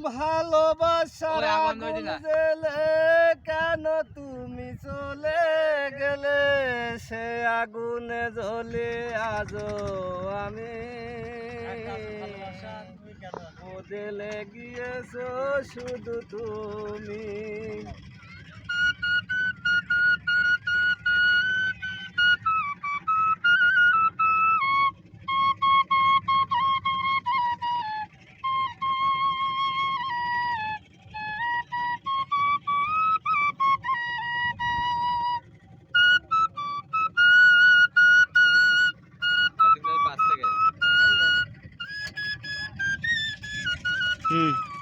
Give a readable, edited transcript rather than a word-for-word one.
ভালোবাসার আগুন জ্বেলে কেন তুমি চলে গেলে, সে আগুনে জ্বলে আজও আমি বদলে গিয়েছো শুধু তুমি। হুম।